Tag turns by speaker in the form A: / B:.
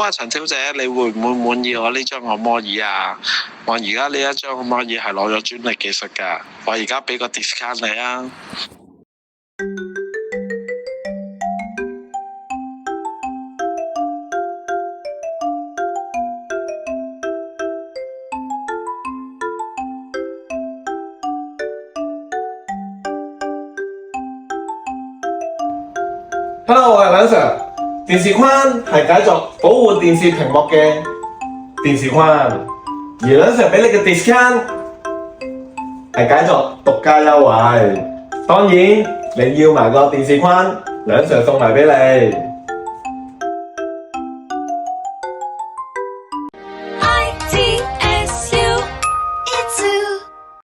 A: 啊，陳小姐，你會唔會滿意我呢張按摩椅啊？我而家呢一張按摩椅係攞咗專利技術㗎，我而家俾個 discount 你啊！Hello，
B: 我係梁 Sir。電視框係解作保護電視屏幕嘅電視框，而梁 Sir 俾你嘅 discount 係解作獨家優惠。當然你要埋個電視框，梁 Sir 送埋俾你。